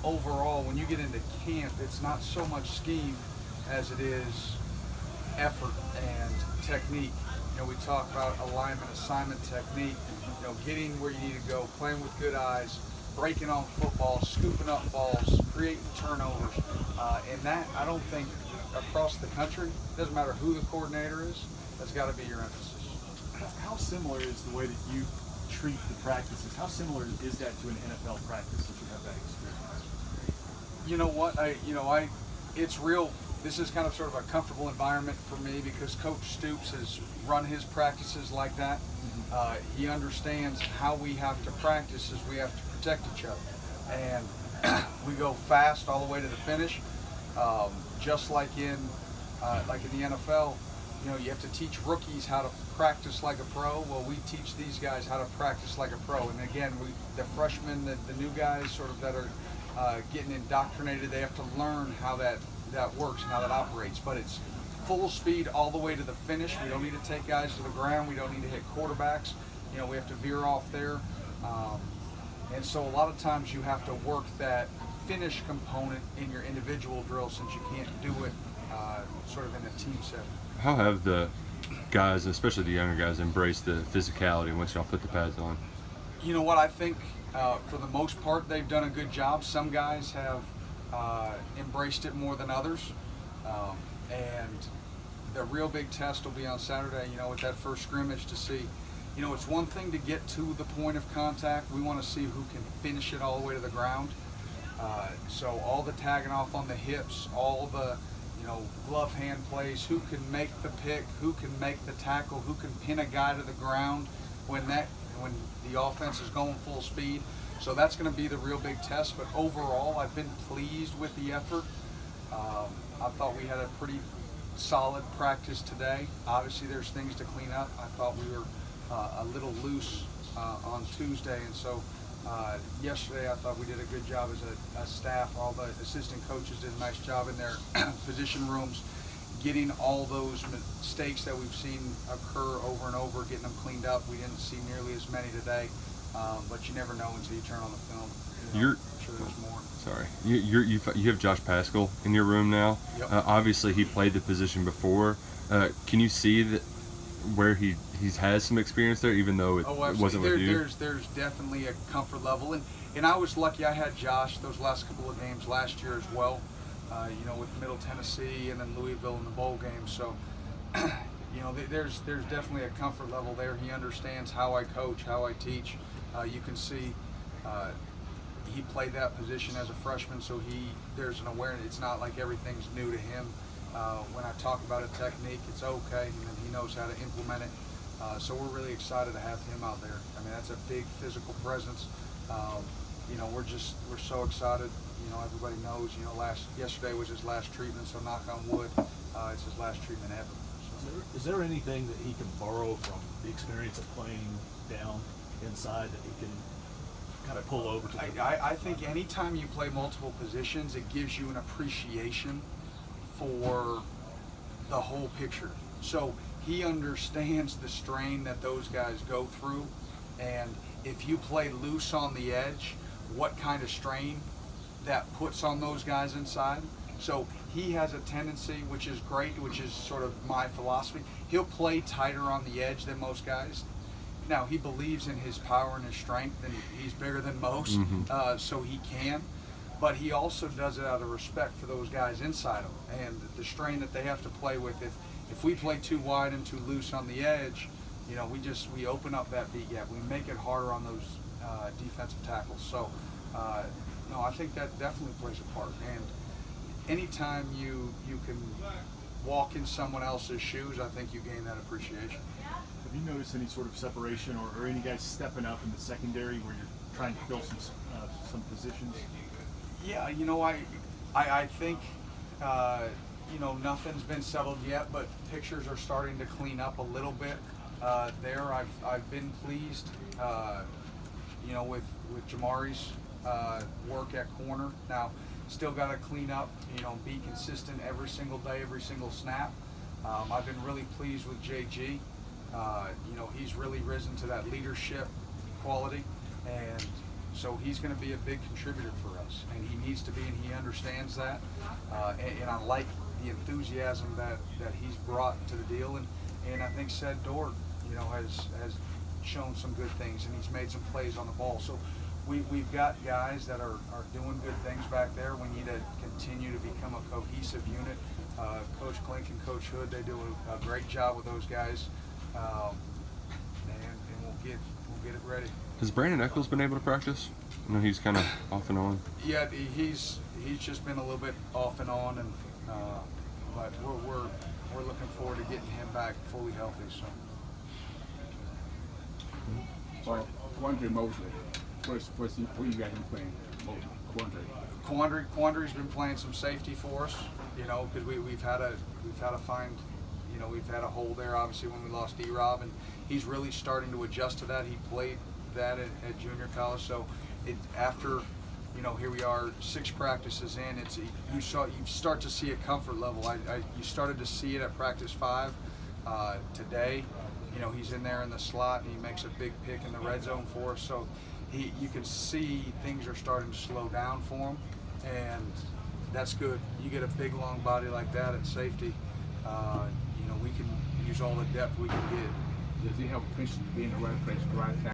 overall, when you get into camp, it's not so much scheme as it is effort and technique. We talk about alignment, assignment, technique, getting where you need to go, playing with good eyes, breaking on football, scooping up balls, creating turnovers. And that, I don't think, across the country, doesn't matter who the coordinator is, that's got to be your emphasis. How similar is the way that you treat the practices? How similar is that to an NFL practice that you have that experience? You know what? It's real. This is kind of sort of a comfortable environment for me because Coach Stoops has run his practices like that. He understands how we have to practice is we have to protect each other. And we go fast all the way to the finish. Just like in the NFL, you have to teach rookies how to practice like a pro. Well, we teach these guys how to practice like a pro. And again, the freshmen, the new guys sort of that are getting indoctrinated, they have to learn how that works and how that operates. But it's full speed all the way to the finish. We don't need to take guys to the ground. We don't need to hit quarterbacks. We have to veer off there. And so a lot of times you have to work that finish component in your individual drill since you can't do it sort of in a team setting. How have the guys, especially the younger guys, embraced the physicality once y'all put the pads on? You know what, I think for the most part they've done a good job. Some guys have embraced it more than others. And the real big test will be on Saturday, with that first scrimmage to see, it's one thing to get to the point of contact. We want to see who can finish it all the way to the ground. So all the tagging off on the hips, all the glove hand plays, who can make the pick, who can make the tackle, who can pin a guy to the ground when the offense is going full speed. So that's going to be the real big test. But overall, I've been pleased with the effort. I thought we had a pretty solid practice today. Obviously, there's things to clean up. I thought we were a little loose on Tuesday, and so yesterday I thought we did a good job as a staff. All the assistant coaches did a nice job in their position rooms, getting all those mistakes that we've seen occur over and over, getting them cleaned up. We didn't see nearly as many today, but you never know until you turn on the film. I'm sure there's more. Sorry, you have Josh Paschal in your room now. Yep. Obviously, he played the position before. Can you see that where he's has some experience there, even though it wasn't with you? There's definitely a comfort level, and I was lucky. I had Josh those last couple of games last year as well. With Middle Tennessee and then Louisville in the bowl game. So, there's definitely a comfort level there. He understands how I coach, how I teach. You can see he played that position as a freshman, so there's an awareness. It's not like everything's new to him. When I talk about a technique, it's okay, and he knows how to implement it. So we're really excited to have him out there. I mean, that's a big physical presence. We're so excited. Everybody knows. Yesterday was his last treatment, so knock on wood, it's his last treatment ever. So. Is there anything that he can borrow from the experience of playing down inside that he can kind of pull over to? I think anytime you play multiple positions, it gives you an appreciation for the whole picture. So he understands the strain that those guys go through, and if you play loose on the edge, what kind of strain that puts on those guys inside. So he has a tendency, which is great, which is sort of my philosophy. He'll play tighter on the edge than most guys. Now, he believes in his power and his strength, and he's bigger than most, so he can. But he also does it out of respect for those guys inside him and the strain that they have to play with. If we play too wide and too loose on the edge, we open up that beat gap. We make it harder on those defensive tackles. So, no, I think that definitely plays a part. And anytime you can walk in someone else's shoes, I think you gain that appreciation. Have you noticed any sort of separation or any guys stepping up in the secondary where you're trying to fill some positions? Yeah, I think nothing's been settled yet, but pictures are starting to clean up a little bit there. I've been pleased, with Jamari's work at corner. Now, still got to clean up, be consistent every single day, every single snap. I've been really pleased with JG. He's really risen to that leadership quality, and so he's going to be a big contributor for us, and he needs to be, and he understands that. And I like the enthusiasm that he's brought to the deal, and I think said Dort, has shown some good things, and he's made some plays on the ball. So we've got guys that are doing good things back there. We need to continue to become a cohesive unit. Coach Klink and Coach Hood, they do a great job with those guys, and we'll get it ready. Has Bernie Nicholls been able to practice? I know he's kind of off and on. Yeah, he's just been a little bit off and on, and but we're looking forward to getting him back fully healthy. So. Well, Quandre Mosley. Who you got him playing? Quandre. Quandre's been playing some safety for us, because we've had to find, we've had a hole there obviously when we lost D-Rob, and he's really starting to adjust to that. He played that at junior college, so after here we are 6 practices in, you start to see a comfort level. You started to see it at practice 5 today. He's in there in the slot, and he makes a big pick in the red zone for us. So you can see things are starting to slow down for him, and that's good. You get a big, long body like that at safety. We can use all the depth we can get. Does he have a patience to be in the right place at the right time?